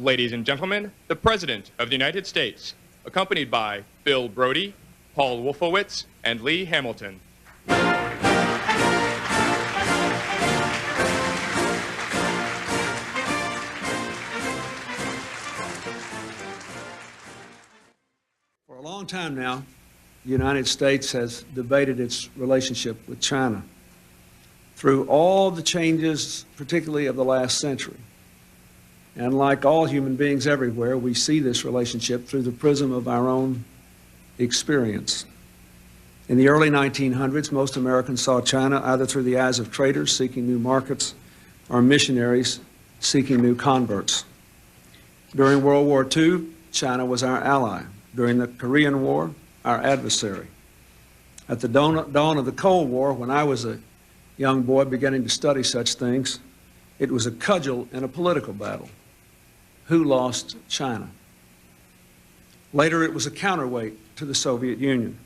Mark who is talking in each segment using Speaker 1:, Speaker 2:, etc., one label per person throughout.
Speaker 1: Ladies and gentlemen, the President of the United States, accompanied by Bill Brody, Paul Wolfowitz, and Lee Hamilton.
Speaker 2: For a long time now, the United States has debated its relationship with China. Through all the changes, particularly of the last century, and like all human beings everywhere, we see this relationship through the prism of our own experience. In the early 1900s, most Americans saw China either through the eyes of traders seeking new markets or missionaries seeking new converts. During World War II, China was our ally. During the Korean War, our adversary. At the dawn of the Cold War, when I was a young boy beginning to study such things, it was a cudgel and a political battle. Who lost China? Later, it was a counterweight to the Soviet Union.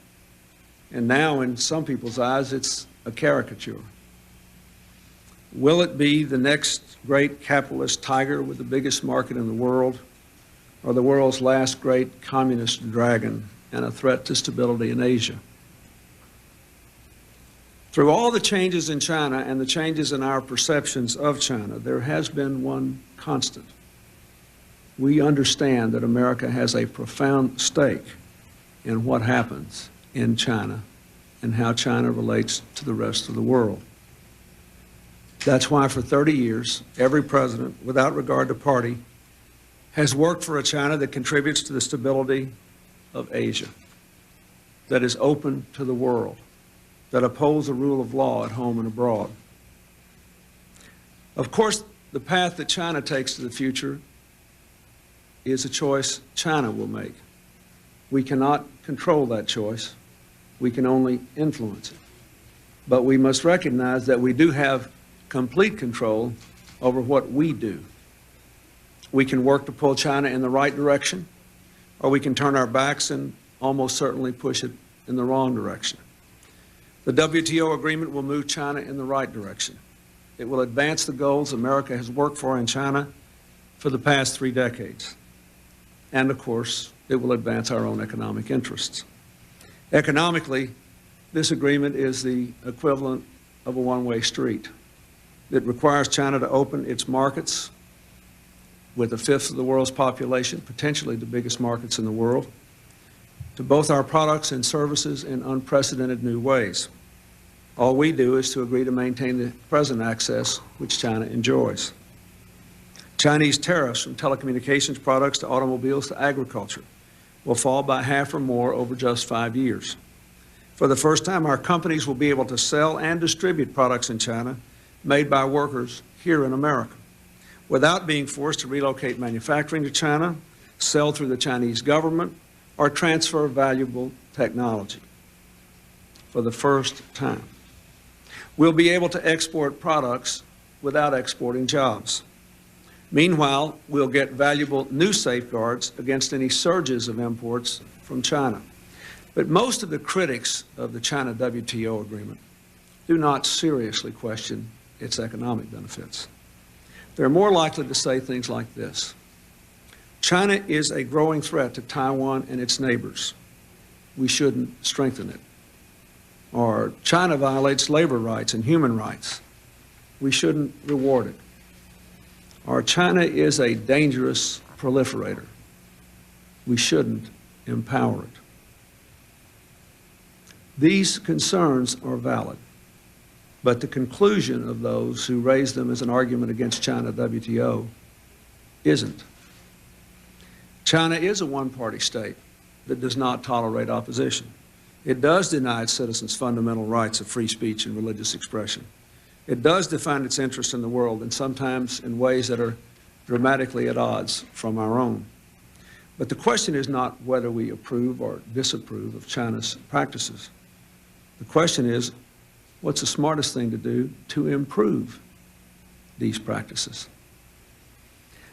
Speaker 2: And now, in some people's eyes, it's a caricature. Will it be the next great capitalist tiger with the biggest market in the world, or the world's last great communist dragon and a threat to stability in Asia? Through all the changes in China and the changes in our perceptions of China, there has been one constant. We understand that America has a profound stake in what happens in China and how China relates to the rest of the world. That's why for 30 years, every president, without regard to party, has worked for a China that contributes to the stability of Asia, that is open to the world, that upholds the rule of law at home and abroad. Of course, the path that China takes to the future is a choice China will make. We cannot control that choice. We can only influence it. But we must recognize that we do have complete control over what we do. We can work to pull China in the right direction, or we can turn our backs and almost certainly push it in the wrong direction. The WTO Agreement will move China in the right direction. It will advance the goals America has worked for in China for the past 3 decades. And of course, it will advance our own economic interests. Economically, this agreement is the equivalent of a one-way street. It requires China to open its markets with 1/5 of the world's population, potentially the biggest markets in the world, to both our products and services in unprecedented new ways. All we do is to agree to maintain the present access which China enjoys. Chinese tariffs from telecommunications products to automobiles to agriculture will fall by half or more over just 5 years. For the first time, our companies will be able to sell and distribute products in China made by workers here in America, without being forced to relocate manufacturing to China, sell through the Chinese government, or transfer valuable technology. For the first time, we'll be able to export products without exporting jobs. Meanwhile, we'll get valuable new safeguards against any surges of imports from China. But most of the critics of the China-WTO agreement do not seriously question its economic benefits. They're more likely to say things like this: China is a growing threat to Taiwan and its neighbors. We shouldn't strengthen it. Or China violates labor rights and human rights. We shouldn't reward it. Or China is a dangerous proliferator. We shouldn't empower it. These concerns are valid, but the conclusion of those who raise them as an argument against China-WTO isn't. China is a one-party state that does not tolerate opposition. It does deny its citizens fundamental rights of free speech and religious expression. It does define its interests in the world, and sometimes in ways that are dramatically at odds from our own. But the question is not whether we approve or disapprove of China's practices. The question is, what's the smartest thing to do to improve these practices?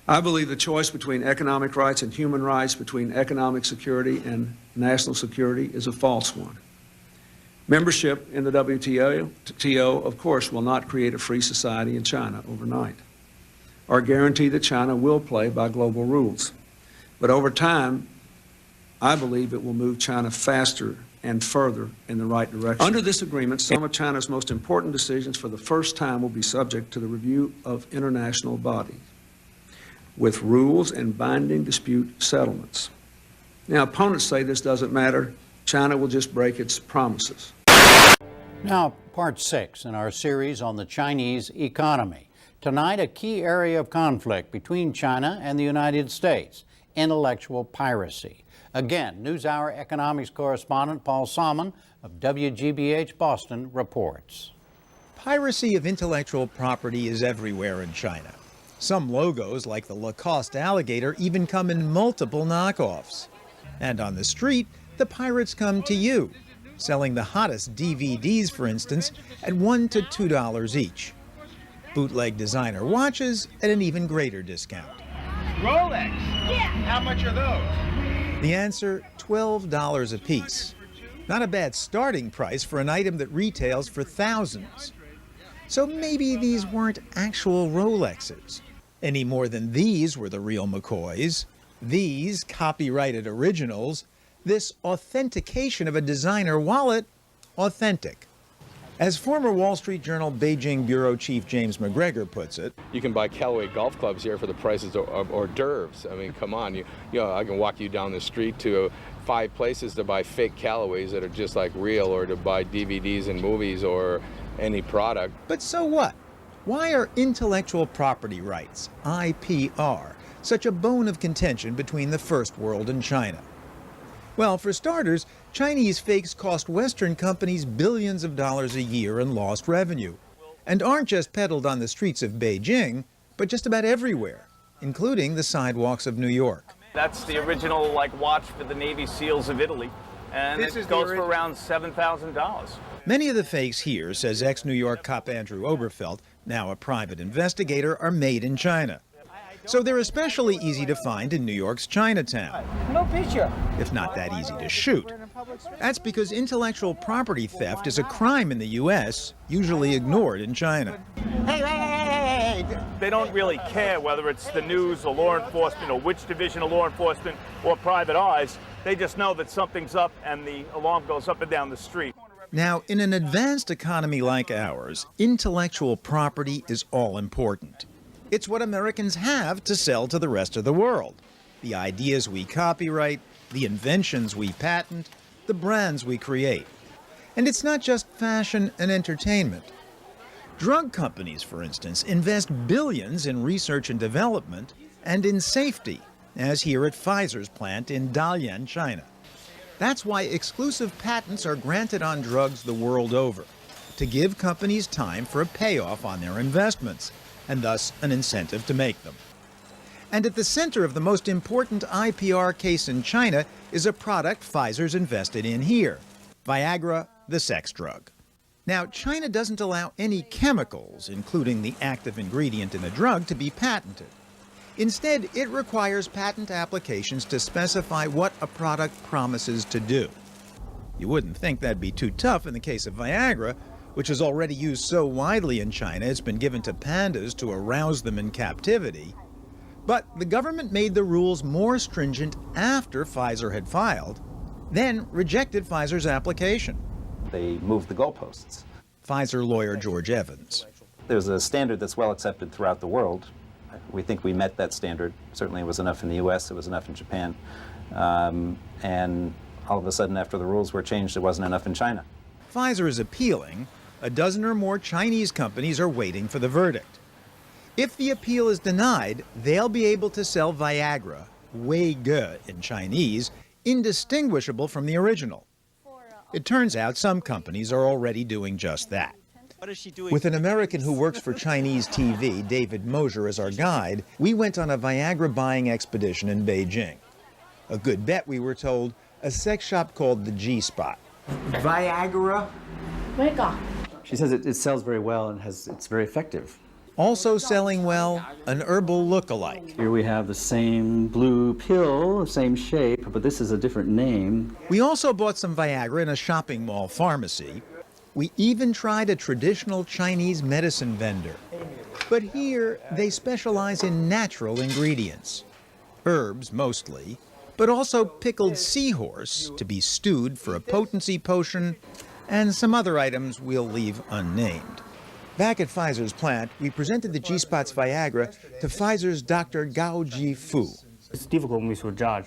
Speaker 2: I believe the choice between economic rights and human rights, between economic security and national security, is a false one. Membership in the WTO, of course, will not create a free society in China overnight. or guarantee that China will play by global rules. But over time, I believe it will move China faster and further in the right direction. Under this agreement, some of China's most important decisions for the first time will be subject to the review of international bodies, with rules and binding dispute settlements. Now, opponents say this doesn't matter. China will just break its promises.
Speaker 3: Now, part 6 in our series on the Chinese economy. Tonight, a key area of conflict between China and the United States, intellectual piracy. Again, NewsHour economics correspondent Paul Salmon of WGBH Boston reports.
Speaker 4: Piracy of intellectual property is everywhere in China. Some logos, like the Lacoste alligator, even come in multiple knockoffs. And on the street, the pirates come to you, selling the hottest DVDs, for instance, at $1 to $2 each. Bootleg designer watches at an even greater discount.
Speaker 5: Rolex? Yeah. How much are those?
Speaker 4: The answer, $12 a piece. Not a bad starting price for an item that retails for thousands. So maybe these weren't actual Rolexes, any more than these were the real McCoys. These copyrighted originals, this authentication of a designer wallet, authentic. As former Wall Street Journal Beijing bureau chief James McGregor puts it,
Speaker 6: you can buy Callaway golf clubs here for the prices of hors d'oeuvres. I mean, come on, I can walk you down the street to 5 places to buy fake Callaways that are just like real, or to buy DVDs and movies or any product.
Speaker 4: But so what? Why are intellectual property rights, IPR, such a bone of contention between the first world and China? Well, for starters, Chinese fakes cost Western companies billions of dollars a year in lost revenue, and aren't just peddled on the streets of Beijing, but just about everywhere, including the sidewalks of New York.
Speaker 7: That's the original watch for the Navy SEALs of Italy, and it goes for around $7,000.
Speaker 4: Many of the fakes here, says ex-New York cop Andrew Oberfeld, now a private investigator, are made in China. So they're especially easy to find in New York's Chinatown.
Speaker 5: No picture.
Speaker 4: If not that easy to shoot. That's because intellectual property theft is a crime in the U.S., usually ignored in China.
Speaker 5: Hey.
Speaker 7: They don't really care whether it's the news or law enforcement or which division of law enforcement or private eyes. They just know that something's up and the alarm goes up and down the street.
Speaker 4: Now, in an advanced economy like ours, intellectual property is all important. It's what Americans have to sell to the rest of the world. The ideas we copyright, the inventions we patent, the brands we create. And it's not just fashion and entertainment. Drug companies, for instance, invest billions in research and development and in safety, as here at Pfizer's plant in Dalian, China. That's why exclusive patents are granted on drugs the world over, to give companies time for a payoff on their investments, and thus an incentive to make them. And at the center of the most important IPR case in China is a product Pfizer's invested in here, Viagra, the sex drug. Now, China doesn't allow any chemicals, including the active ingredient in the drug, to be patented. Instead, it requires patent applications to specify what a product promises to do. You wouldn't think that'd be too tough in the case of Viagra, which is already used so widely in China it's been given to pandas to arouse them in captivity. But the government made the rules more stringent after Pfizer had filed, then rejected Pfizer's application.
Speaker 8: They moved the goalposts.
Speaker 4: Pfizer lawyer George Evans.
Speaker 8: There's a standard that's well accepted throughout the world. We think we met that standard. Certainly it was enough in the US, it was enough in Japan. And all of a sudden, after the rules were changed, it wasn't enough in China.
Speaker 4: Pfizer is appealing. A dozen or more Chinese companies are waiting for the verdict. If the appeal is denied, they'll be able to sell Viagra, Wei Ge in Chinese, indistinguishable from the original. It turns out some companies are already doing just that. With an American who works for Chinese TV, David Mosier, as our guide, we went on a Viagra buying expedition in Beijing. A good bet, we were told, a sex shop called the G-Spot.
Speaker 5: Viagra?
Speaker 9: She says it sells very well and it's very effective.
Speaker 4: Also selling well, an herbal look-alike.
Speaker 9: Here we have the same blue pill, same shape, but this is a different name.
Speaker 4: We also bought some Viagra in a shopping mall pharmacy. We even tried a traditional Chinese medicine vendor. But here, they specialize in natural ingredients. Herbs, mostly, but also pickled seahorse to be stewed for a potency potion, and some other items we'll leave unnamed. Back at Pfizer's plant, we presented the G-Spot's Viagra to Pfizer's Dr. Gao Ji Fu.
Speaker 10: It's difficult to judge.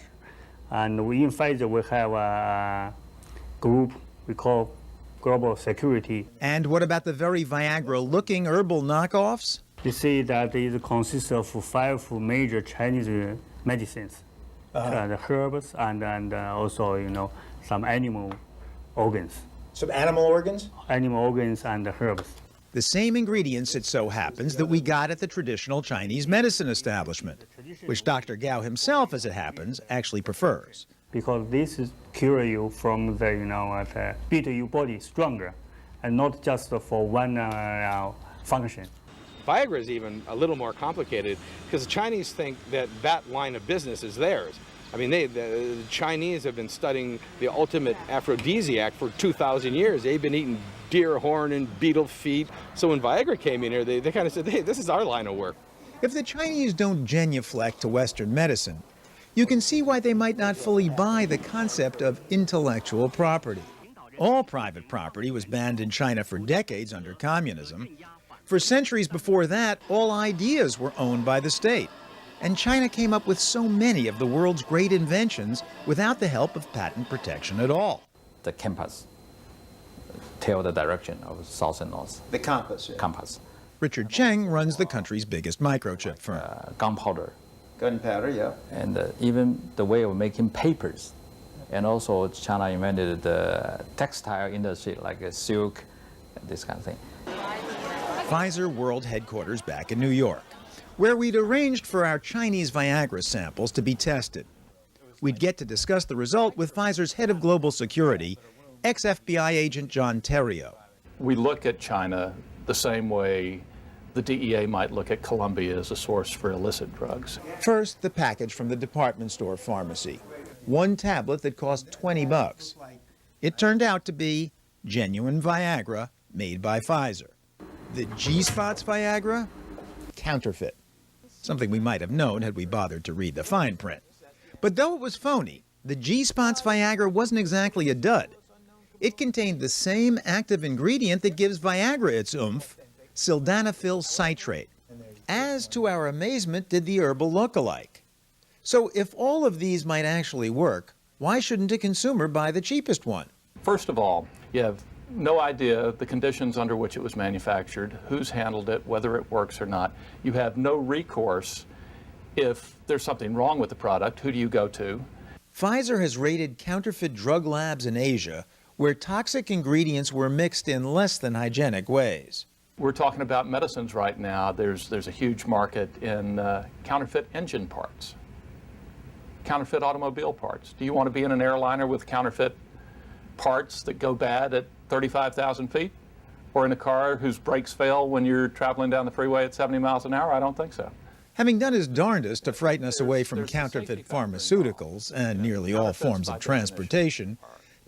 Speaker 10: And we in Pfizer, we have a group we call Global Security.
Speaker 4: And what about the very Viagra-looking herbal knockoffs?
Speaker 10: You see that it consists of 5 major Chinese medicines. The herbs and also, some animal organs.
Speaker 4: Some animal organs?
Speaker 10: Animal organs and herbs.
Speaker 4: The same ingredients, it so happens, that we got at the traditional Chinese medicine establishment, which Dr. Gao himself, as it happens, actually prefers.
Speaker 10: Because this is cure you from beat your body stronger, and not just for one function.
Speaker 6: Viagra is even a little more complicated because the Chinese think that that line of business is theirs. I mean, the Chinese have been studying the ultimate aphrodisiac for 2,000 years. They've been eating deer horn and beetle feet. So when Viagra came in here, they kind of said, hey, this is our line of work.
Speaker 4: If the Chinese don't genuflect to Western medicine, you can see why they might not fully buy the concept of intellectual property. All private property was banned in China for decades under communism. For centuries before that, all ideas were owned by the state. And China came up with so many of the world's great inventions without the help of patent protection at all.
Speaker 11: The compass tell the direction of south and north.
Speaker 8: The compass, yeah.
Speaker 11: Compass.
Speaker 4: Richard Cheng runs the country's biggest microchip firm.
Speaker 11: Gunpowder.
Speaker 8: Gunpowder, yeah.
Speaker 11: And even the way of making papers. And also China invented the textile industry like silk, this kind of thing.
Speaker 4: Pfizer World Headquarters back in New York, where we'd arranged for our Chinese Viagra samples to be tested. We'd get to discuss the result with Pfizer's head of global security, ex-FBI agent John Terrio.
Speaker 12: We look at China the same way the DEA might look at Colombia as a source for illicit drugs.
Speaker 4: First, the package from the department store pharmacy. One tablet that cost $20. It turned out to be genuine Viagra made by Pfizer. The G-Spot's Viagra? Counterfeit. Something we might have known had we bothered to read the fine print. But though it was phony, the G-Spot's Viagra wasn't exactly a dud. It contained the same active ingredient that gives Viagra its oomph, sildenafil citrate. As to our amazement, did the herbal look-alike. So if all of these might actually work, why shouldn't a consumer buy the cheapest one?
Speaker 12: First of all, you have no idea the conditions under which it was manufactured, who's handled it, whether it works or not. You have no recourse if there's something wrong with the product. Who do you go to?
Speaker 4: Pfizer has raided counterfeit drug labs in Asia where toxic ingredients were mixed in less than hygienic ways.
Speaker 12: We're talking about medicines right now. There's a huge market in counterfeit engine parts, counterfeit automobile parts. Do you want to be in an airliner with counterfeit parts that go bad at 35,000 feet? Or in a car whose brakes fail when you're traveling down the freeway at 70 miles an hour? I don't think so.
Speaker 4: Having done his darndest to frighten us away from counterfeit pharmaceuticals and nearly all forms of transportation,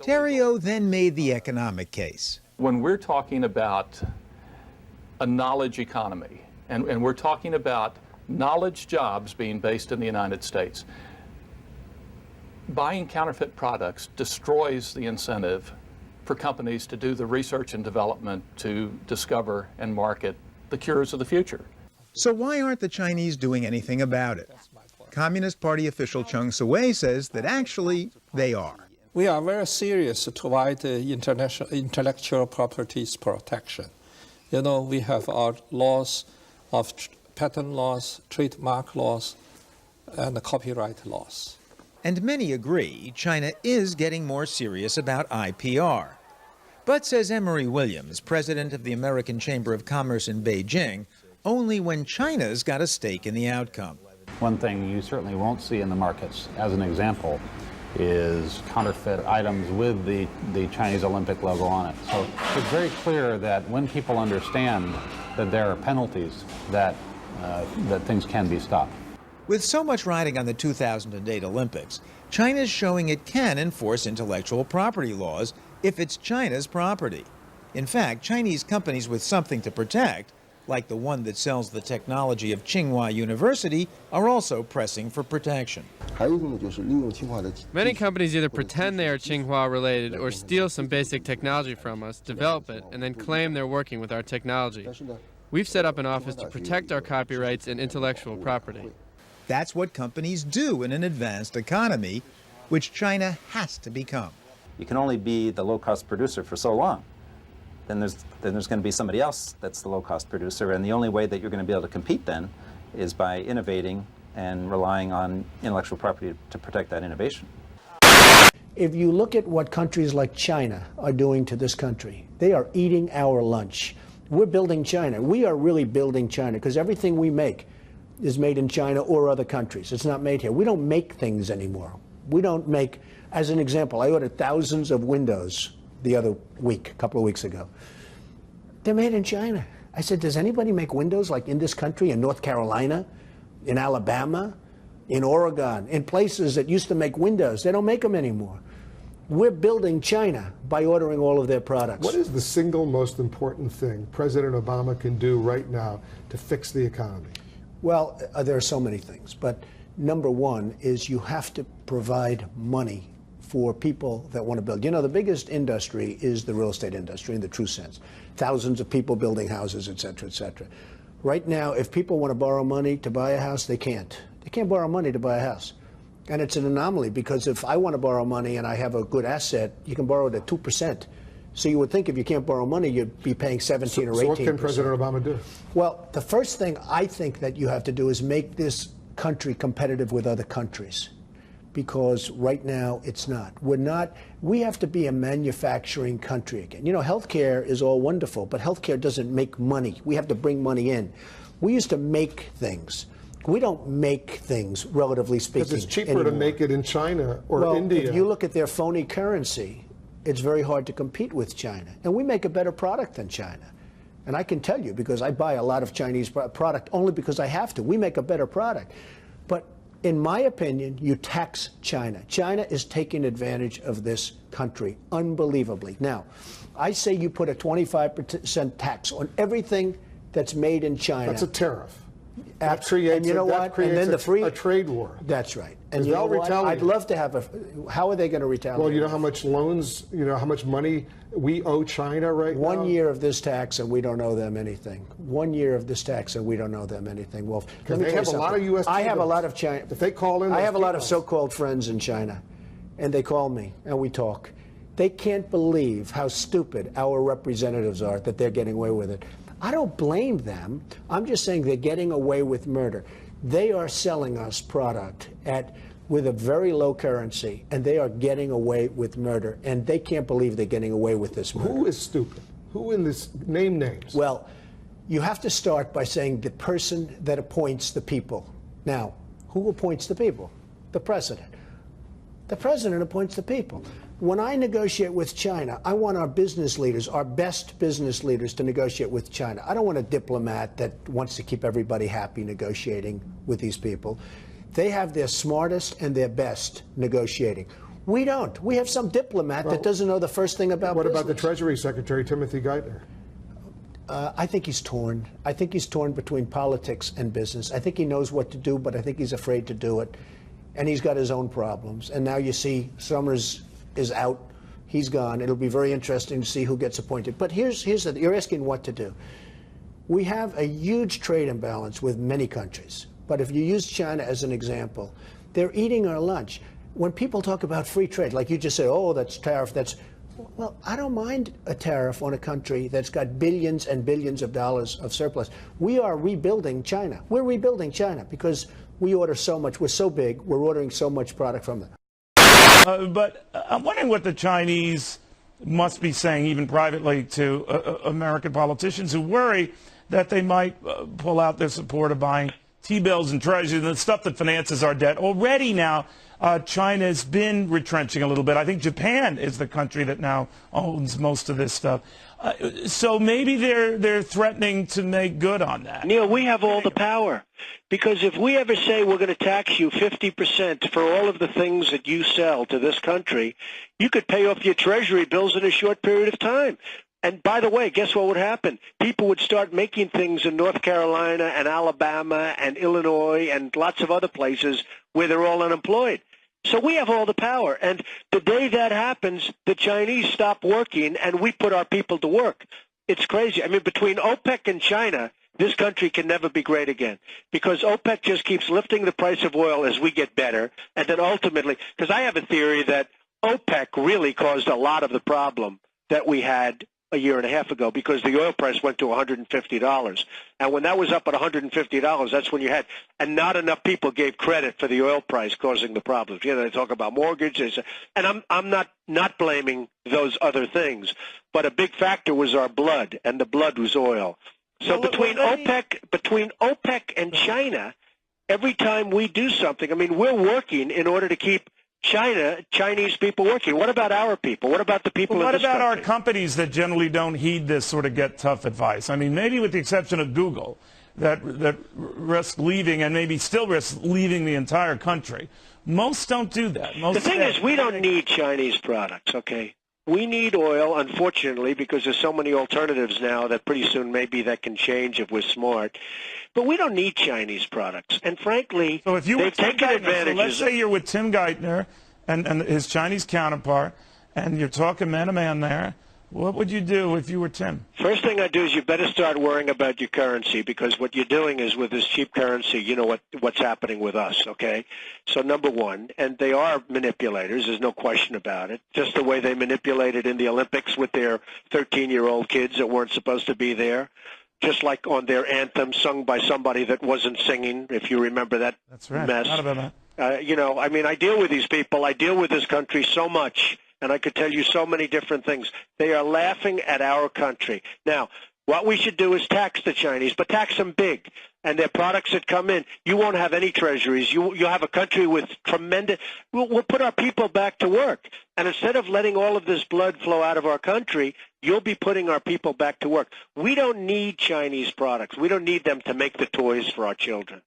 Speaker 4: Terrio then made the economic case.
Speaker 12: When we're talking about a knowledge economy, and we're talking about knowledge jobs being based in the United States, buying counterfeit products destroys the incentive for companies to do the research and development to discover and market the cures of the future.
Speaker 4: So why aren't the Chinese doing anything about it? Communist Party official Cheng Sui says that actually they are.
Speaker 13: We are very serious to provide international intellectual properties protection. You know, we have our laws of patent laws, trademark laws, and copyright laws.
Speaker 4: And many agree China is getting more serious about IPR. But, says Emery Williams, president of the American Chamber of Commerce in Beijing, only when China's got a stake in the outcome.
Speaker 14: One thing you certainly won't see in the markets, as an example, is counterfeit items with the Chinese Olympic logo on it. So it's very clear that when people understand that there are penalties, that things can be stopped.
Speaker 4: With so much riding on the 2008 Olympics, China's showing it can enforce intellectual property laws if it's China's property. In fact, Chinese companies with something to protect like the one that sells the technology of Tsinghua University, are also pressing for protection.
Speaker 15: Many companies either pretend they are Tsinghua related or steal some basic technology from us, develop it, and then claim they're working with our technology. We've set up an office to protect our copyrights and intellectual property.
Speaker 4: That's what companies do in an advanced economy, which China has to become.
Speaker 8: You can only be the low-cost producer for so long. Then there's going to be somebody else that's the low-cost producer, and the only way that you're going to be able to compete then is by innovating and relying on intellectual property to protect that innovation.
Speaker 16: If you look at what countries like China are doing to this country, they are eating our lunch. We're building China. We are really building China because everything we make is made in China or other countries. It's not made here. We don't make things anymore. We don't make, as an example, I ordered thousands of windows the other week, a couple of weeks ago. They're made in China. I said, does anybody make windows like in this country, in North Carolina, in Alabama, in Oregon, in places that used to make windows? They don't make them anymore. We're building China by ordering all of their products.
Speaker 17: What is the single most important thing President Obama can do right now to fix the economy?
Speaker 16: Well, there are so many things, but number one is you have to provide money for people that want to build. You know, the biggest industry is the real estate industry in the true sense. Thousands of people building houses, et cetera, et cetera. Right now, if people want to borrow money to buy a house, they can't. They can't borrow money to buy a house. And it's an anomaly because if I want to borrow money and I have a good asset, you can borrow it at 2%. So you would think if you can't borrow money, you'd be paying 17 or 18%.
Speaker 17: So what can President Obama do?
Speaker 16: Well, the first thing I think that you have to do is make this country competitive with other countries. Because right now it's not. We have to be a manufacturing country again. You know, healthcare is all wonderful, but healthcare doesn't make money. We have to bring money in. We used to make things. We don't make things, relatively speaking,
Speaker 17: because it's cheaper
Speaker 16: anymore.
Speaker 17: to make it in China or India.
Speaker 16: If you look at their phony currency, it's very hard to compete with China. And we make a better product than China. And I can tell you, because I buy a lot of Chinese product only because I have to. We make a better product. But in my opinion, you tax China. China is taking advantage of this country unbelievably. Now, I say you put a 25% tax on everything that's made in China.
Speaker 17: That's a tariff.
Speaker 16: That creates, and you know what? And then
Speaker 17: a trade war.
Speaker 16: That's right. And you know what? I'd love to have how are they going to retaliate?
Speaker 17: Well, you know how much loans, you know how much money we owe China right now?
Speaker 16: 1 year of this tax and we don't owe them anything. 1 year of this tax and we don't owe them anything. Well, let me tell you something.
Speaker 17: A lot of U.S.
Speaker 16: I have a lot of China.
Speaker 17: If they call in,
Speaker 16: I have a lot of so-called friends in China, and they call me and we talk. They can't believe how stupid our representatives are that they're getting away with it. I don't blame them. I'm just saying they're getting away with murder. They are selling us product with a very low currency, and they are getting away with murder. And they can't believe they're getting away with this murder.
Speaker 17: Who is stupid? Who in this name names?
Speaker 16: Well, you have to start by saying the person that appoints the people. Now, who appoints the people? The president. The president appoints the people. When I negotiate with China, I want our business leaders, our best business leaders, to negotiate with China. I don't want a diplomat that wants to keep everybody happy negotiating with these people. They have their smartest and their best negotiating. We don't. We have some diplomat that doesn't know the first thing about business.
Speaker 17: What about the Treasury Secretary, Timothy Geithner?
Speaker 16: I think he's torn. I think he's torn between politics and business. I think he knows what to do, but I think he's afraid to do it. And he's got his own problems. And now you see Summers is out. He's gone. It'll be very interesting to see who gets appointed. But here's the, you're asking what to do. We have a huge trade imbalance with many countries. But if you use China as an example, they're eating our lunch. When people talk about free trade, like you just say, oh, that's tariff, well, I don't mind a tariff on a country that's got billions and billions of dollars of surplus. We are rebuilding China. We're rebuilding China because we order so much. We're so big. We're ordering so much product from them.
Speaker 18: But I'm wondering what the Chinese must be saying, even privately, to American politicians who worry that they might pull out their support of buying T-bills and treasuries and the stuff that finances our debt. Already now, China's been retrenching a little bit. I think Japan is the country that now owns most of this stuff. So maybe they're threatening to make good on that.
Speaker 19: Neil, we have all the power. Because if we ever say we're going to tax you 50% for all of the things that you sell to this country, you could pay off your treasury bills in a short period of time. And by the way, guess what would happen? People would start making things in North Carolina and Alabama and Illinois and lots of other places where they're all unemployed. So we have all the power. And the day that happens, the Chinese stop working and we put our people to work. It's crazy. I mean, between OPEC and China, this country can never be great again because OPEC just keeps lifting the price of oil as we get better. And then ultimately, because I have a theory that OPEC really caused a lot of the problem that we had a year and a half ago because the oil price went to $150. And when that was up at $150, that's when you had, and not enough people gave credit for the oil price causing the problems. You know, they talk about mortgages, and I'm not blaming those other things, but a big factor was our blood, and the blood was oil. So between OPEC and China, every time we do something, I mean, we're working in order to keep Chinese people working. What about our people? What about the people in this country?
Speaker 18: What about our companies that generally don't heed this sort of get tough advice? I mean, maybe with the exception of Google, that risk leaving and maybe still risk leaving the entire country. Most don't do that.
Speaker 19: The thing is, we don't need Chinese products, okay? We need oil, unfortunately, because there's so many alternatives now that pretty soon maybe that can change if we're smart. But we don't need Chinese products. And frankly,
Speaker 18: so if you
Speaker 19: they've taken advantage.
Speaker 18: So let's say you're with Tim Geithner and his Chinese counterpart, and you're talking man to man there. What would you do if you were Tim?
Speaker 19: First thing I do is you better start worrying about your currency, because what you're doing is with this cheap currency, you know what's happening with us, okay? So number one, and they are manipulators, there's no question about it, just the way they manipulated in the Olympics with their 13-year-old kids that weren't supposed to be there, just like on their anthem sung by somebody that wasn't singing, if you remember that
Speaker 18: That's right.
Speaker 19: mess.
Speaker 18: Not about that.
Speaker 19: You know, I mean, I deal with these people. I deal with this country so much. And I could tell you so many different things. They are laughing at our country. Now, what we should do is tax the Chinese, but tax them big. And their products that come in, you won't have any treasuries. You'll have a country with tremendous – we'll put our people back to work. And instead of letting all of this blood flow out of our country, you'll be putting our people back to work. We don't need Chinese products. We don't need them to make the toys for our children.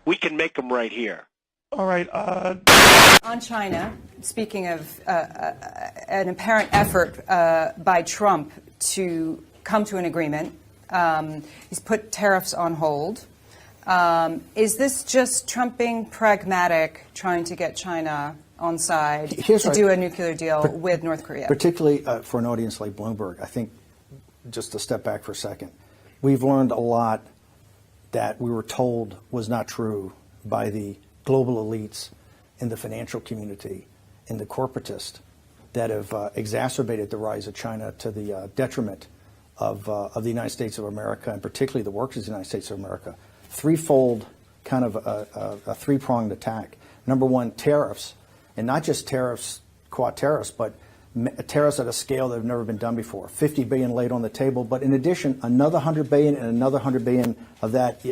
Speaker 19: We can make them right here.
Speaker 18: All right.
Speaker 20: On China, speaking of an apparent effort by Trump to come to an agreement, he's put tariffs on hold. Is this just Trump being pragmatic, trying to get China on side to do a nuclear deal with North Korea?
Speaker 21: Particularly for an audience like Bloomberg, I think, just to step back for a second, we've learned a lot that we were told was not true by the global elites in the financial community, in the corporatists that have exacerbated the rise of China to the detriment of the United States of America, and particularly the workers of the United States of America. Threefold, kind of a three-pronged attack. Number one, tariffs, and not just tariffs, quad tariffs, but tariffs at a scale that have never been done before. $50 billion laid on the table, but in addition, another $100 billion and another $100 billion of that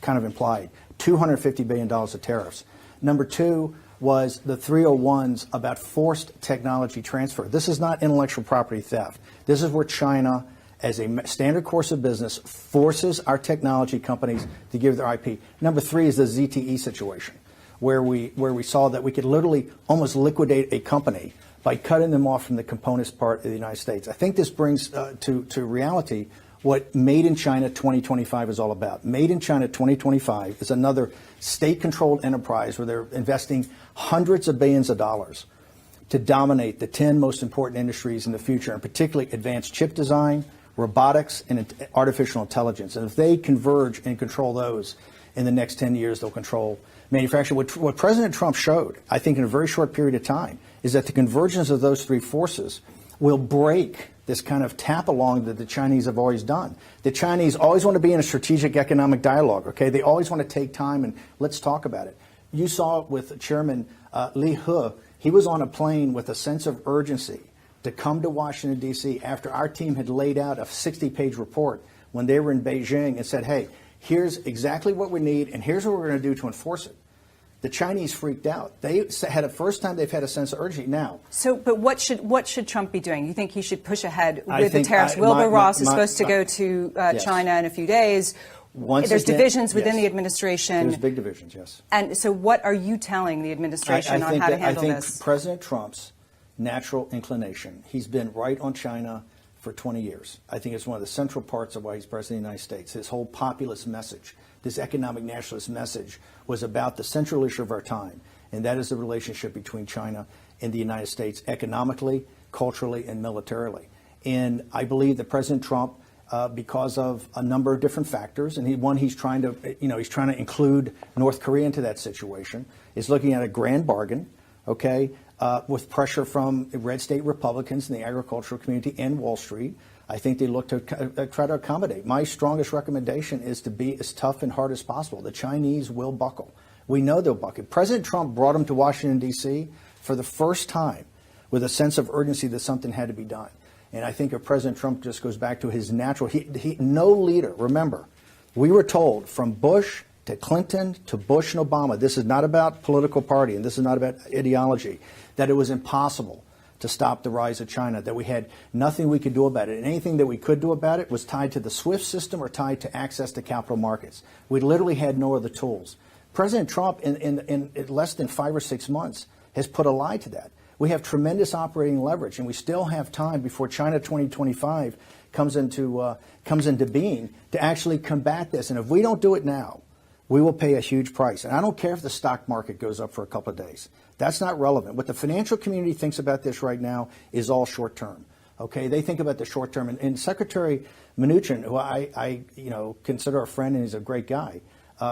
Speaker 21: kind of implied. $250 billion of tariffs. Number two was the 301s about forced technology transfer. This is not intellectual property theft. This is where China, as a standard course of business, forces our technology companies to give their IP. Number three is the ZTE situation, where we saw that we could literally almost liquidate a company by cutting them off from the components part of the United States. I think this brings to reality what Made in China 2025 is all about. Made in China 2025 is another state-controlled enterprise where they're investing hundreds of billions of dollars to dominate the 10 most important industries in the future, and particularly advanced chip design, robotics, and artificial intelligence. And if they converge and control those in the next 10 years, they'll control manufacturing. What President Trump showed, I think in a very short period of time, is that the convergence of those three forces will break this kind of tap along that the Chinese have always done. The Chinese always want to be in a strategic economic dialogue, okay? They always want to take time and let's talk about it. You saw it with Chairman Li He. He was on a plane with a sense of urgency to come to Washington, D.C. after our team had laid out a 60-page report when they were in Beijing and said, hey, here's exactly what we need and here's what we're going to do to enforce it. The Chinese freaked out. They had a first time they've had a sense of urgency now.
Speaker 20: So, but what should Trump be doing? You think he should push ahead with the tariffs? Wilbur Ross is supposed to go to China in a few days. There's divisions within the administration.
Speaker 21: There's big divisions, yes.
Speaker 20: And so what are you telling the administration on how to handle this?
Speaker 21: I think President Trump's natural inclination, he's been right on China for 20 years. I think it's one of the central parts of why he's president of the United States. His whole populist message, this economic nationalist message, was about the central issue of our time, and that is the relationship between China and the United States economically, culturally, and militarily. And I believe that President Trump, because of a number of different factors, and he's trying to include North Korea into that situation, is looking at a grand bargain, okay, with pressure from red state Republicans in the agricultural community and Wall Street. I think they look to try to accommodate. My strongest recommendation is to be as tough and hard as possible. The Chinese will buckle. We know they'll buckle. President Trump brought them to Washington, D.C. for the first time with a sense of urgency that something had to be done. And I think if President Trump just goes back to his natural, no leader, remember, we were told from Bush to Clinton to Bush and Obama, this is not about political party and this is not about ideology, that it was impossible to stop the rise of China, that we had nothing we could do about it. And anything that we could do about it was tied to the SWIFT system or tied to access to capital markets. We literally had no other tools. President Trump, in less than 5 or 6 months, has put a lie to that. We have tremendous operating leverage, and we still have time before China 2025 comes into being to actually combat this. And if we don't do it now, we will pay a huge price. And I don't care if the stock market goes up for a couple of days. That's not relevant. What the financial community thinks about this right now is all short term. Okay, they think about the short term. And Secretary Mnuchin, who I consider a friend and he's a great guy,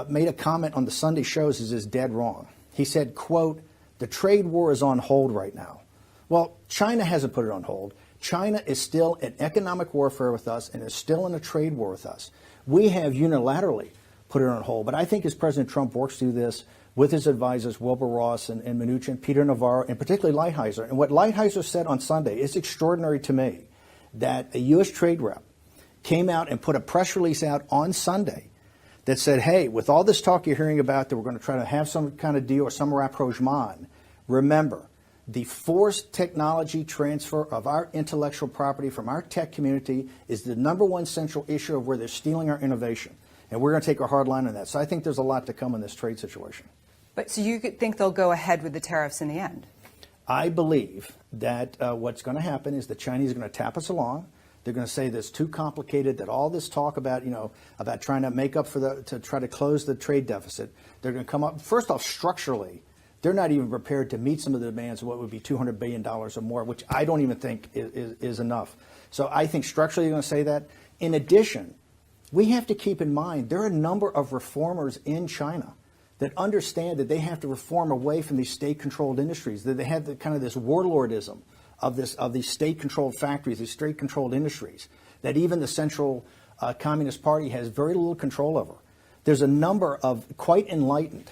Speaker 21: made a comment on the Sunday shows is dead wrong. He said, quote, "The trade war is on hold right now." Well, China hasn't put it on hold. China is still in economic warfare with us and is still in a trade war with us. We have unilaterally put it on hold. But I think as President Trump works through this with his advisors, Wilbur Ross and Mnuchin, Peter Navarro, and particularly Lighthizer, and what Lighthizer said on Sunday is extraordinary to me, that a U.S. trade rep came out and put a press release out on Sunday that said, hey, with all this talk you're hearing about that we're going to try to have some kind of deal or some rapprochement, remember, the forced technology transfer of our intellectual property from our tech community is the #1 central issue of where they're stealing our innovation. And we're going to take a hard line on that. So I think there's a lot to come in this trade situation.
Speaker 20: But so you think they'll go ahead with the tariffs in the end?
Speaker 21: I believe that what's going to happen is the Chinese are going to tap us along. They're going to say this too complicated, that all this talk about, about trying to make up to try to close the trade deficit, they're going to come up, first off, structurally, they're not even prepared to meet some of the demands of what would be $200 billion or more, which I don't even think is enough. So I think structurally they're going to say that. In addition, we have to keep in mind there are a number of reformers in China that understand that they have to reform away from these state-controlled industries, that they have this warlordism of these state-controlled factories, these state-controlled industries, that even the Central Communist Party has very little control over. There's a number of quite enlightened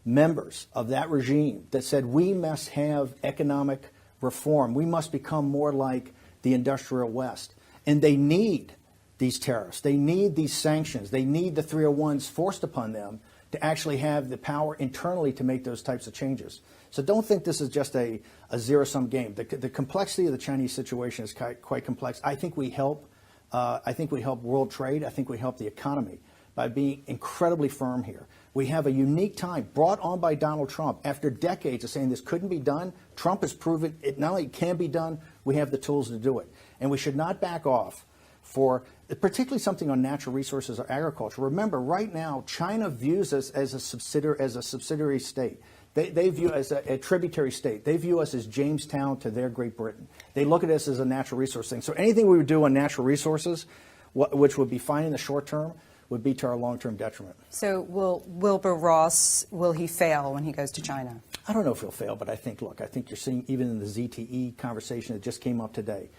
Speaker 21: members of that regime that said we must have economic reform. We must become more like the industrial West. And they need these tariffs. They need these sanctions. They need the 301s forced upon them to actually have the power internally to make those types of changes. So don't think this is just a zero-sum game. The complexity of the Chinese situation is quite complex. I think we help. I think we help world trade. I think we help the economy by being incredibly firm here. We have a unique time brought on by Donald Trump after decades of saying this couldn't be done. Trump has proven it not only can be done, we have the tools to do it. And we should not back off for particularly something on natural resources or agriculture. Remember, right now, China views us as a subsidiary state. They view us as a tributary state. They view us as Jamestown to their Great Britain. They look at us as a natural resource thing. So anything we would do on natural resources, which would be fine in the short term, would be to our long-term detriment.
Speaker 20: So will Wilbur Ross, will he fail when he goes to China?
Speaker 21: I don't know if he'll fail, but I think you're seeing even in the ZTE conversation that just came up today,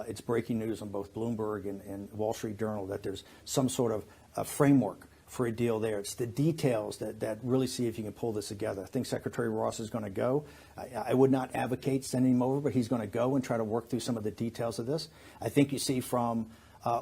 Speaker 21: it's breaking news on both Bloomberg and Wall Street Journal that there's some sort of a framework for a deal there. It's the details that really see if you can pull this together. I think Secretary Ross is going to go. I would not advocate sending him over, but he's going to go and try to work through some of the details of this. I think you see from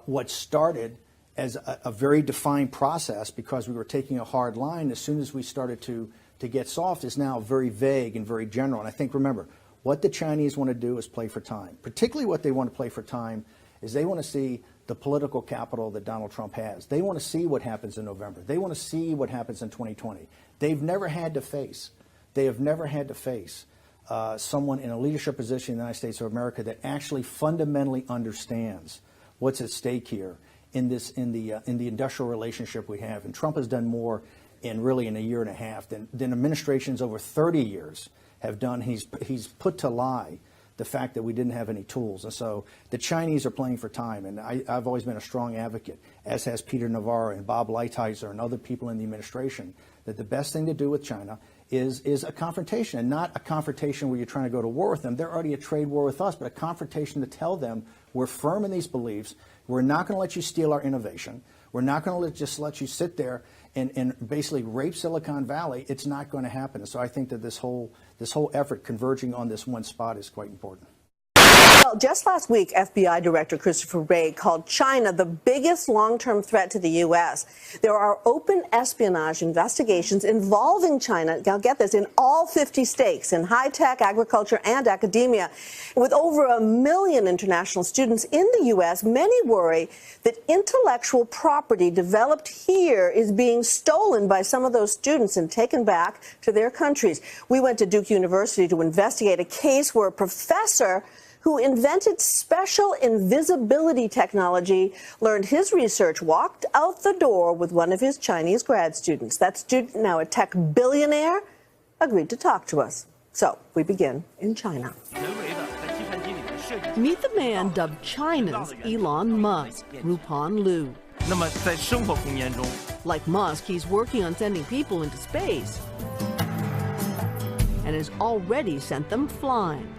Speaker 21: what started as a very defined process because we were taking a hard line, as soon as we started to get soft, is now very vague and very general. And I think, remember, what the Chinese want to do is play for time. Particularly what they want to play for time is they want to see the political capital that Donald Trump has. They want to see what happens in November. They want to see what happens in 2020. They have never had to face someone in a leadership position in the United States of America that actually fundamentally understands what's at stake here in the industrial relationship we have. And Trump has done more in a year and a half than administrations over 30 years have done. He's put to lie the fact that we didn't have any tools. And so the Chinese are playing for time. And I've always been a strong advocate, as has Peter Navarro and Bob Lighthizer and other people in the administration, that the best thing to do with China is a confrontation, and not a confrontation where you're trying to go to war with them. They're already at trade war with us, but a confrontation to tell them we're firm in these beliefs. We're not going to let you steal our innovation. We're not going to just let you sit there and basically rape Silicon Valley. It's not going to happen. And so I think that this whole effort converging on this one spot is quite important.
Speaker 1: Well, just last week, FBI Director Christopher Wray called China the biggest long-term threat to the U.S. There are open espionage investigations involving China, now get this, in all 50 states, in high-tech, agriculture, and academia. With over 1 million international students in the U.S., many worry that intellectual property developed here is being stolen by some of those students and taken back to their countries. We went to Duke University to investigate a case where a professor who invented special invisibility technology learned his research, walked out the door with one of his Chinese grad students. That student, now a tech billionaire, agreed to talk to us. So we begin in China.
Speaker 22: Meet the man dubbed China's Elon Musk, Rupan Lu. Like Musk, he's working on sending people into space and has already sent them flying.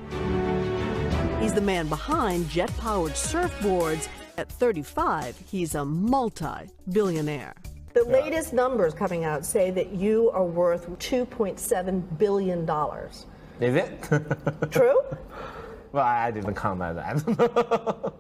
Speaker 22: He's the man behind jet-powered surfboards. At 35, he's a multi-billionaire.
Speaker 1: The latest numbers coming out say that you are worth $2.7 billion.
Speaker 23: Is it?
Speaker 1: True?
Speaker 23: Well, I didn't count that.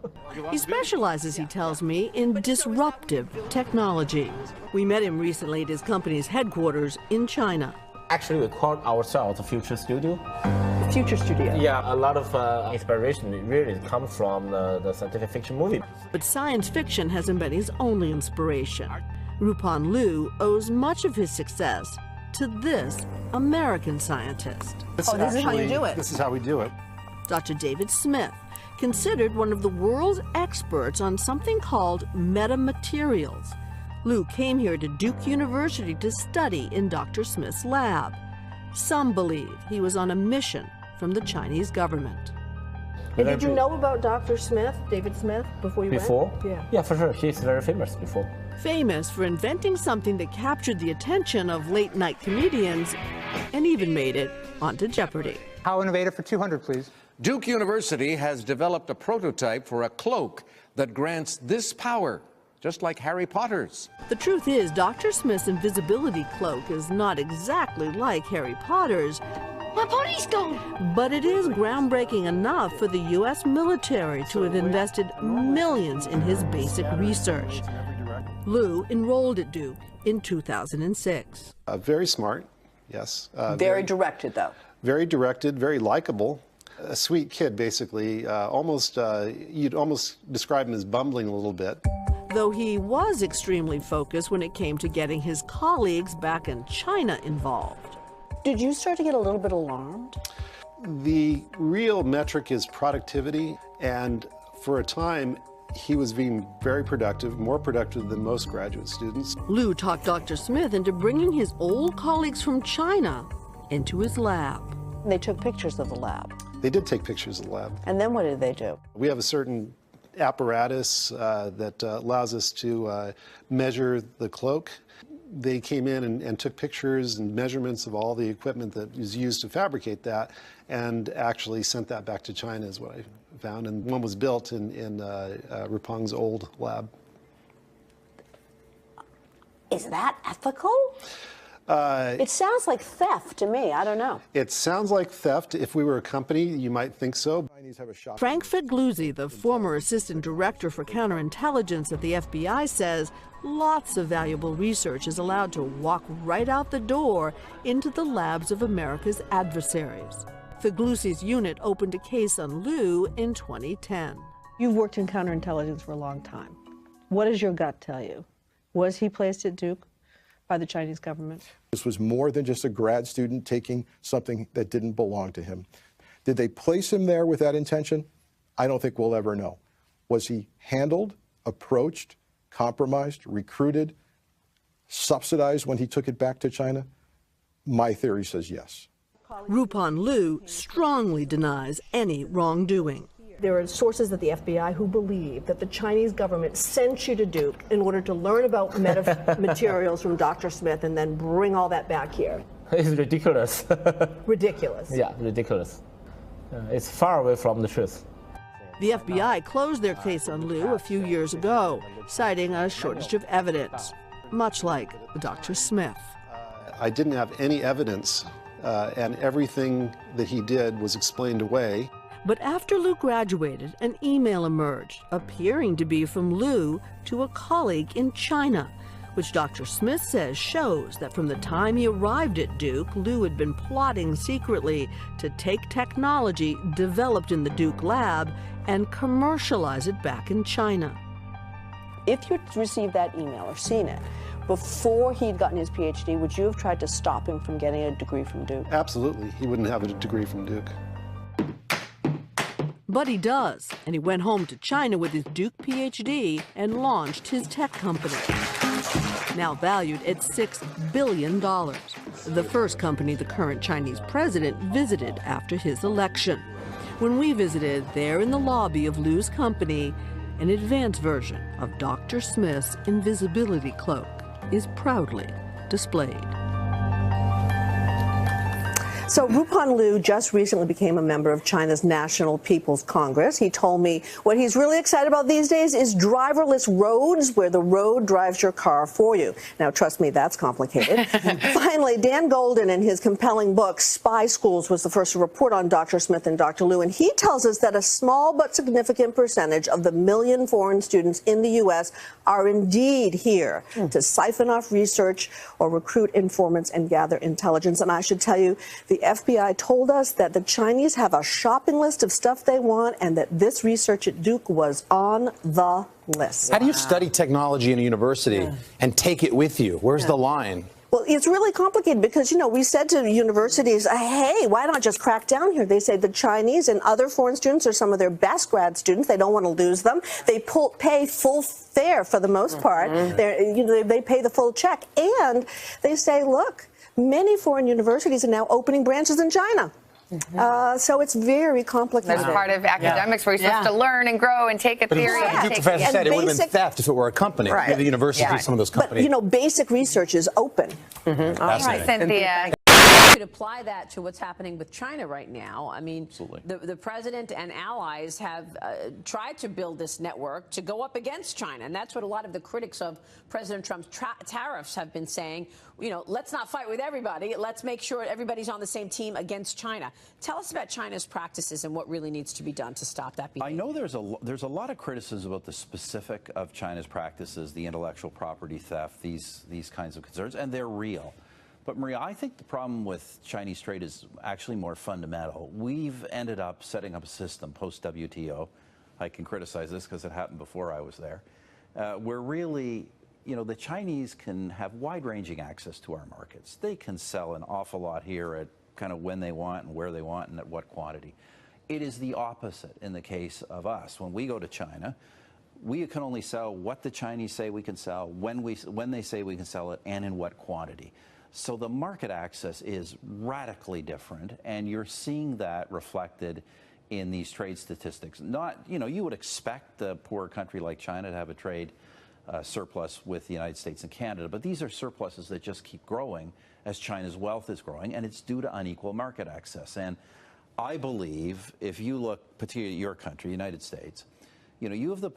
Speaker 22: He specializes, he tells me, in disruptive technology. We met him recently at his company's headquarters in China.
Speaker 23: Actually, we call ourselves the Future Studio.
Speaker 1: The Future Studio?
Speaker 23: Yeah, a lot of inspiration really comes from the scientific fiction movie.
Speaker 22: But science fiction hasn't been his only inspiration. Rupan Lu owes much of his success to this American scientist.
Speaker 1: This is how you do it.
Speaker 24: This is how we do it.
Speaker 22: Dr. David Smith, considered one of the world's experts on something called metamaterials. Lu came here to Duke University to study in Dr. Smith's lab. Some believe he was on a mission from the Chinese government.
Speaker 1: And did you know about Dr. Smith, David Smith, before you went?
Speaker 23: Before?
Speaker 1: Yeah.
Speaker 23: Yeah, for sure. He's very famous before.
Speaker 22: Famous for inventing something that captured the attention of late-night comedians and even made it onto Jeopardy!
Speaker 24: How innovative for 200, please.
Speaker 25: Duke University has developed a prototype for a cloak that grants this power, just like Harry Potter's.
Speaker 22: The truth is, Dr. Smith's invisibility cloak is not exactly like Harry Potter's.
Speaker 26: My body's gone!
Speaker 22: But it is groundbreaking enough for the U.S. military to have invested millions in his basic research. Lu enrolled at Duke in 2006.
Speaker 24: Very smart, yes.
Speaker 1: Very directed, though.
Speaker 24: Very directed, very likable. A sweet kid, basically. You'd almost describe him as bumbling a little bit.
Speaker 22: Though he was extremely focused when it came to getting his colleagues back in China involved.
Speaker 1: Did you start to get a little bit alarmed?
Speaker 24: The real metric is productivity, and for a time, he was being very productive, more productive than most graduate students.
Speaker 22: Lu talked Dr. Smith into bringing his old colleagues from China into his lab.
Speaker 1: They took pictures of the lab.
Speaker 24: They did take pictures of the lab.
Speaker 1: And then what did they do?
Speaker 24: We have a certain apparatus that allows us to measure the cloak. They came in and took pictures and measurements of all the equipment that is used to fabricate that, and actually sent that back to China, is what I found. And one was built in Rupang's old lab.
Speaker 1: Is that ethical? It sounds like theft to me. I don't know.
Speaker 24: It sounds like theft. If we were a company, you might think so.
Speaker 22: Frank Figluzzi, the former assistant director for counterintelligence at the FBI, says lots of valuable research is allowed to walk right out the door into the labs of America's adversaries. Figluzzi's unit opened a case on Lu in 2010.
Speaker 1: You've worked in counterintelligence for a long time. What does your gut tell you? Was he placed at Duke
Speaker 2: by the Chinese government.
Speaker 3: This was more than just a grad student taking something that didn't belong to him. Did they place him there with that intention? I don't think we'll ever know. Was he handled, approached, compromised, recruited, subsidized when he took it back to China? My theory says yes.
Speaker 22: Rupon Liu strongly denies any wrongdoing.
Speaker 1: There are sources at the FBI who believe that the Chinese government sent you to Duke in order to learn about materials from Dr. Smith and then bring all that back here.
Speaker 23: It's ridiculous.
Speaker 1: Ridiculous.
Speaker 23: Yeah, ridiculous. It's far away from the truth.
Speaker 22: The FBI closed their case on Liu a few years ago, citing a shortage of evidence, much like Dr. Smith.
Speaker 24: I didn't have any evidence, and everything that he did was explained away.
Speaker 22: But after Liu graduated, an email emerged, appearing to be from Liu to a colleague in China, which Dr. Smith says shows that from the time he arrived at Duke, Liu had been plotting secretly to take technology developed in the Duke lab and commercialize it back in China.
Speaker 1: If you'd received that email or seen it before he'd gotten his PhD, would you have tried to stop him from getting a degree from Duke?
Speaker 24: Absolutely. He wouldn't have a degree from Duke.
Speaker 22: But he does, and he went home to China with his Duke PhD and launched his tech company, now valued at $6 billion, the first company the current Chinese president visited after his election. When we visited, there in the lobby of Liu's company, an advanced version of Dr. Smith's invisibility cloak is proudly displayed.
Speaker 1: So Rupon Liu just recently became a member of China's National People's Congress. He told me what he's really excited about these days is driverless roads, where the road drives your car for you. Now, trust me, that's complicated. Finally, Dan Golden, in his compelling book, Spy Schools, was the first to report on Dr. Smith and Dr. Liu, and he tells us that a small but significant percentage of the million foreign students in the U.S. are indeed here to siphon off research or recruit informants and gather intelligence. And I should tell you, the FBI told us that the Chinese have a shopping list of stuff they want and that this research at Duke was on the list.
Speaker 5: How do you study technology in a university and take it with you? Where's the line?
Speaker 1: Well, it's really complicated because, you know, we said to universities, hey, why not just crack down here? They say the Chinese and other foreign students are some of their best grad students. They don't want to lose them. They pay full fare for the most part. They pay the full check. And they say, look, many foreign universities are now opening branches in China. So it's very complicated.
Speaker 7: That's part of academics where you're supposed to learn and grow and take a theory.
Speaker 5: But the professor said it would have been theft if it were a company. The university, some of those companies.
Speaker 1: But, you know, basic research is open.
Speaker 7: All right, Cynthia.
Speaker 9: Could apply that to what's happening with China right now. I mean, the president and allies have tried to build this network to go up against China, and that's what a lot of the critics of President Trump's tariffs have been saying. You know, let's not fight with everybody. Let's make sure everybody's on the same team against China. Tell us about China's practices and what really needs to be done to stop that behavior.
Speaker 10: I know there's a lot of criticism about the specific of China's practices, the intellectual property theft, these kinds of concerns, and they're real. But, Maria, I think the problem with Chinese trade is actually more fundamental. We've ended up setting up a system post-WTO. I can criticize this because it happened before I was there. Where really, you know, the Chinese can have wide-ranging access to our markets. They can sell an awful lot here at kind of when they want and where they want and at what quantity. It is the opposite in the case of us. When we go to China, we can only sell what the Chinese say we can sell, when they say we can sell it, and in what quantity. So the market access is radically different, and you're seeing that reflected in these trade statistics. Not, you know, you would expect a poor country like China to have a trade surplus with the United States and Canada, but these are surpluses that just keep growing as China's wealth is growing, and it's due to unequal market access. And I believe if you look particularly at your country, United States, you know,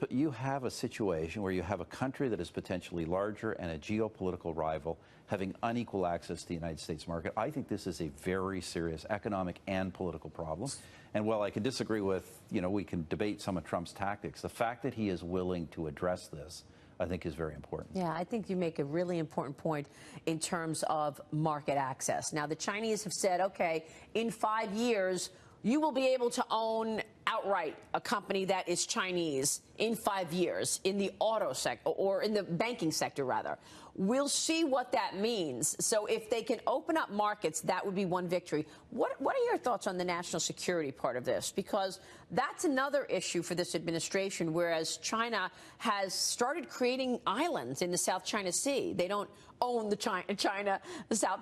Speaker 10: you have a situation where you have a country that is potentially larger and a geopolitical rival having unequal access to the United States market. I think this is a very serious economic and political problem. And while I can disagree with, you know, we can debate some of Trump's tactics, the fact that he is willing to address this, I think, is very important.
Speaker 9: Yeah, I think you make a really important point in terms of market access. Now, the Chinese have said, okay, in 5 years, you will be able to own outright a company that is Chinese in 5 years in the auto sector, or in the banking sector, rather. We'll see what that means. So if they can open up markets, that would be one victory. What are your thoughts on the national security part of this? Because that's another issue for this administration, whereas China has started creating islands in the South China Sea. They don't own the South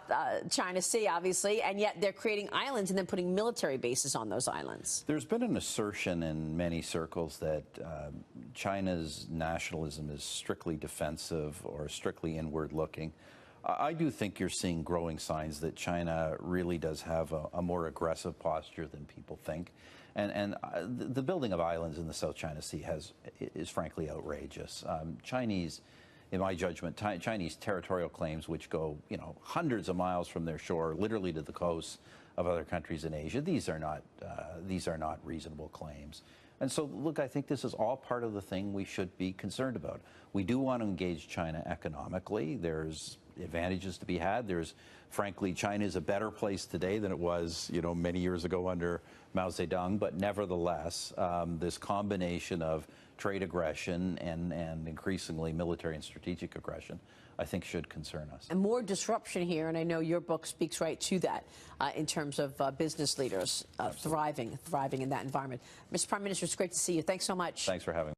Speaker 9: China Sea, obviously, and yet they're creating islands and then putting military bases on those islands.
Speaker 10: There's been an assertion in many circles that China's nationalism is strictly defensive or strictly inward-looking. I do think you're seeing growing signs that China really does have a more aggressive posture than people think. And the building of islands in the South China Sea is frankly outrageous. In my judgment, Chinese territorial claims, which go, hundreds of miles from their shore, literally to the coasts of other countries in Asia, these are not reasonable claims. And so, look, I think this is all part of the thing we should be concerned about. We do want to engage China economically. There's advantages to be had. Frankly, China is a better place today than it was, many years ago under Mao Zedong. But nevertheless, this combination of trade aggression and increasingly military and strategic aggression, I think, should concern us.
Speaker 9: And more disruption here, and I know your book speaks right to that in terms of business leaders thriving in that environment. Mr. Prime Minister, it's great to see you. Thanks so much.
Speaker 10: Thanks for having me.